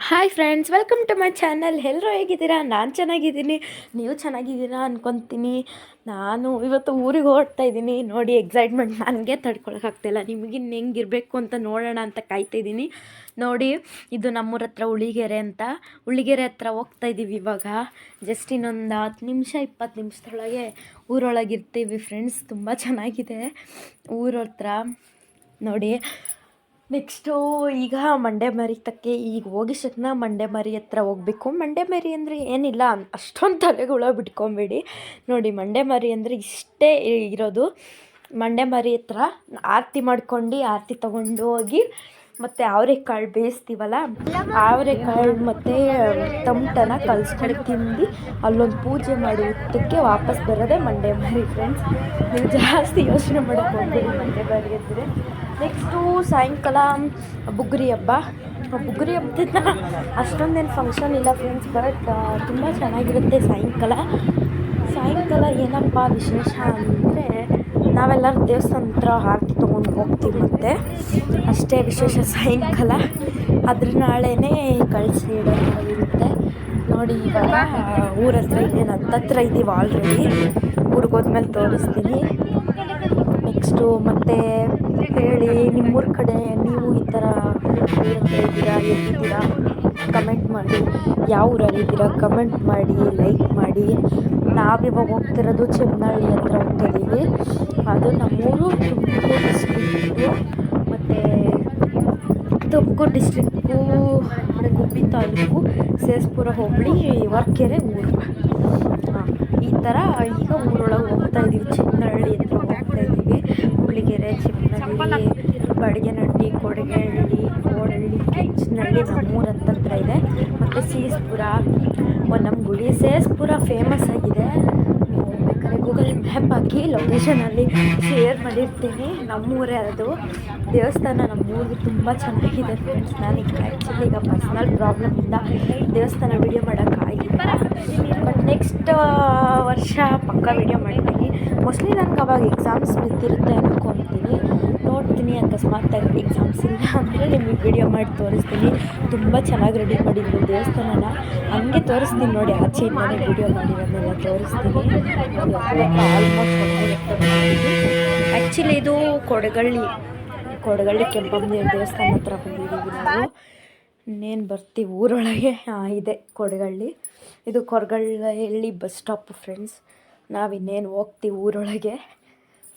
Hi friends, welcome to my channel. ಎಲ್ಲರೂ ಹೇಗಿದ್ದೀರಾ? ನಾನು ಚೆನ್ನಾಗಿದ್ದೀನಿ, ನೀವು ಚೆನ್ನಾಗಿದ್ದೀರಾ ಅನ್ಕೊತೀನಿ. ನಾನು ಇವತ್ತು ಊರಿಗೆ ಹೊರಡ್ತಾ ಇದ್ದೀನಿ. ನೋಡಿ, ಎಕ್ಸೈಟ್ಮೆಂಟ್ ನನಗೆ ತಡ್ಕೊಳಕ್ಕಾಗ್ತಾಯಿಲ್ಲ. ನಿಮಗಿನ್ನು ಹೆಂಗಿರಬೇಕು ಅಂತ ನೋಡೋಣ ಅಂತ ಕಾಯ್ತಾಯಿದ್ದೀನಿ. ನೋಡಿ, ಇದು ನಮ್ಮೂರ ಹತ್ರ ಹುಳಿಗೆರೆ ಅಂತ. ಹುಳಿಗೆರೆ ಹತ್ರ ಹೋಗ್ತಾ ಇದ್ದೀವಿ ಇವಾಗ. ಜಸ್ಟ್ ಇನ್ನೊಂದು 10 ನಿಮಿಷ 20 ನಿಮಿಷದೊಳಗೆ ಊರೊಳಗಿರ್ತೀವಿ ಫ್ರೆಂಡ್ಸ್. ತುಂಬ ಚೆನ್ನಾಗಿದೆ ಊರ ಹತ್ರ. ನೋಡಿ, ನೆಕ್ಸ್ಟು ಈಗ ಮಂಡ್ಯಮರಿ ತಕ್ಕೆ ಈಗ ಹೋಗಿದ ಮಂಡ್ಯಮರಿ ಹತ್ರ ಹೋಗಬೇಕು. ಮಂಡ್ಯಮರಿ ಅಂದರೆ ಏನಿಲ್ಲ, ಅಷ್ಟೊಂದು ತಲೆಗೆ ಬಿಟ್ಕೊಬೇಡಿ. ನೋಡಿ, ಮಂಡ್ಯಮರಿ ಅಂದರೆ ಇಷ್ಟೇ ಇರೋದು. ಮಂಡ್ಯಮರಿ ಹತ್ರ ಆರತಿ ಮಾಡ್ಕೊಂಡು ಆರತಿ ತೊಗೊಂಡು ಹೋಗಿ ಮತ್ತು ಅವರೆಕಾಳು ಬೇಯಿಸ್ತೀವಲ್ಲ, ಅವರೆಕಾಳು ಮತ್ತು ಟೊಮ್ಟನ ಕಲಿಸ್ಕೊಂಡು ತಿಂದು ಅಲ್ಲೊಂದು ಪೂಜೆ ಮಾಡಿ ಊಟಕ್ಕೆ ವಾಪಸ್ ಬರೋದೇ ಮಂಡ್ಯಮರಿ ಫ್ರೆಂಡ್ಸ್. ನೀವು ಜಾಸ್ತಿ ಯೋಚನೆ ಮಾಡೋಕ್ಕೆ ಹೋಗ್ಬೇಡಿ ಮಂಡ್ಯಮರಿ ಅಂದರೆ. ನೆಕ್ಸ್ಟು ಸಾಯಂಕಾಲ ಬುಗುರಿ ಹಬ್ಬ. ಬುಗುರಿ ಹಬ್ಬದಿಂದ ಅಷ್ಟೊಂದೇನು ಫಂಕ್ಷನ್ ಇಲ್ಲ ಫ್ರೆಂಡ್ಸ್, ಬಟ್ ತುಂಬ ಚೆನ್ನಾಗಿರುತ್ತೆ ಸಾಯಂಕಾಲ. ಏನಪ್ಪ ವಿಶೇಷ ಅಂದರೆ ನಾವೆಲ್ಲರೂ ದೇವಸ್ಥಾನ ಹತ್ರ ಆರತಿ ತೊಗೊಂಡು ಹೋಗ್ತೀವಿ, ಮತ್ತು ಅಷ್ಟೇ ವಿಶೇಷ ಸಾಯಂಕಾಲ. ಅದ್ರ ನಾಳೆನೇ ಕಳಿಸಿ ಇರುತ್ತೆ. ನೋಡಿ, ಇವಾಗ ಊರ ಹತ್ರ ಇನ್ನೇನು ಹತ್ತತ್ರ ಇದ್ದೀವಿ ಆಲ್ರೆಡಿ. ಊರಿಗೆ ಹೋದ್ಮೇಲೆ ತೋರಿಸ್ತೀನಿ. ನೆಕ್ಸ್ಟು ಮತ್ತು ಹೇಳಿ, ನಿಮ್ಮೂರ ಕಡೆ ನೀವು ಈ ಥರ ಇದ್ದೀರಾ, ಎಲ್ಲಿದ್ದೀರಾ ಕಮೆಂಟ್ ಮಾಡಿ. ಯಾವ ಊರಲ್ಲಿದ್ದೀರಾ ಕಮೆಂಟ್ ಮಾಡಿ, ಲೈಕ್ ಮಾಡಿ. ನಾವಿವಾಗ ಹೋಗ್ತಿರೋದು ಚೆನ್ನಹಳ್ಳಿ ಹತ್ರ ಹೋಗ್ತಾಯಿದ್ದೀವಿ. ಅದು ನಮ್ಮೂರು ತುಮಕೂರು ಡಿಸ್ಟ್ರಿಕ್ಟು, ಮತ್ತು ತುಮಕೂರು ಡಿಸ್ಟ್ರಿಕ್ಕು ಗುಬ್ಬಿ ತಾಲೂಕು, ಸೇಸ್ಪುರ ಹೋಬಳಿ, ವರ್ಕೆರೆ ಊರು. ಈ ಥರ ಈಗ ಊರೊಳಗೆ ಹೋಗ್ತಾಯಿದ್ದೀವಿ. ಚೆನ್ನಹಳ್ಳಿ ಹತ್ರ ಹೋಗ್ತಾಯಿದ್ದೀವಿ. ಹುಳಿಗೆರೆ, ಚಿಕ್ಕನಹಳ್ಳಿ, ಬಡಿಗೆನಹಳ್ಳಿ, ಕೊಡಗೇಹಳ್ಳಿ, ಕೋಡಹಳ್ಳಿ, ಕೆಂಚನಹಳ್ಳಿ ನಮ್ಮೂರ ಹತ್ತತ್ರ ಇದೆ. ಮತ್ತು ಸೇಸ್ಪುರ, ಹೊನ್ನಂಗುಡಿ. ಸೇಸ್ಪುರ ಫೇಮಸ್ ಆಗಿದೆ. ನೀವು ಬೇಕಾದ್ರೆ ಗೂಗಲ್ ಮ್ಯಾಪ್ ಹಾಕಿ ಲೊಕೇಶನಲ್ಲಿ ಶೇರ್ ಮಾಡಿರ್ತೀನಿ. ನಮ್ಮೂರೇ ಅದು. ದೇವಸ್ಥಾನ ನಮ್ಮೂರಿಗೆ ತುಂಬ ಚೆನ್ನಾಗಿದೆ ಫ್ರೆಂಡ್ಸ್. ನನಗೆ ಆ್ಯಕ್ಚುಲಿ ಈಗ ಪರ್ಸ್ನಲ್ ಪ್ರಾಬ್ಲಮಿಂದ ದೇವಸ್ಥಾನ ವೀಡಿಯೋ ಮಾಡೋಕ್ಕಾಗಿಲ್ಲ, ಬಟ್ ನೆಕ್ಸ್ಟ್ ವರ್ಷ ಪಕ್ಕ ವೀಡಿಯೋ ಮಾಡ್ತೀನಿ. ಮೋಸ್ಟ್ಲಿ ನನಗೆ ಅವಾಗ ಎಕ್ಸಾಮ್ಸ್ ಬಿದ್ದಿರುತ್ತೆ ಅಂದ್ಕೊತೀನಿ. ನೋಡ್ತೀನಿ, ಅಕಸ್ಮಾತ್ ಎಕ್ಸಾಮ್ಸ್ ಇಲ್ಲ ಅಂದರೆ ನಿಮಗೆ ವೀಡಿಯೋ ಮಾಡಿ ತೋರಿಸ್ತೀನಿ. ತುಂಬ ಚೆನ್ನಾಗಿ ರೆಡಿ ಮಾಡಿದ್ರು ದೇವಸ್ಥಾನನ. ಹಂಗೆ ತೋರಿಸ್ತೀನಿ ನೋಡಿ, ಆಚೆಯಿಂದಲೇ ವೀಡಿಯೋ ಮಾಡಿರೋದನ್ನೆಲ್ಲ ತೋರಿಸ್ತೀನಿ. ಆಲ್ಮೋಸ್ಟ್ ಆ್ಯಕ್ಚುಲಿ ಇದು ಕೊಡಗಳ್ಳಿ ಕೆಂಪಮ್ಮನ ದೇವಸ್ಥಾನ ಹತ್ರ ಬಂದಿದ್ದೀವಿ ನಾವು. ಇನ್ನೇನು ಬರ್ತೀವಿ ಊರೊಳಗೆ. ಇದೆ ಕೊಡಗಳ್ಳಿ. ಇದು ಕೊರಗಳ್ಳಿ ಬಸ್ ಸ್ಟಾಪು ಫ್ರೆಂಡ್ಸ್. ನಾವಿನ್ನೇನು ಹೋಗ್ತೀವಿ ಊರೊಳಗೆ.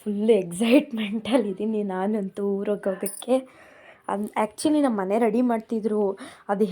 ಫುಲ್ಲು ಎಕ್ಸೈಟ್ಮೆಂಟಲ್ಲಿದ್ದೀನಿ ನಾನಂತೂ ಊರಿಗೆ ಹೋಗೋಕ್ಕೆ. ಆ್ಯಕ್ಚುಲಿ ನಮ್ಮ ಮನೆ ರೆಡಿ ಮಾಡ್ತಿದ್ರು. ಅದು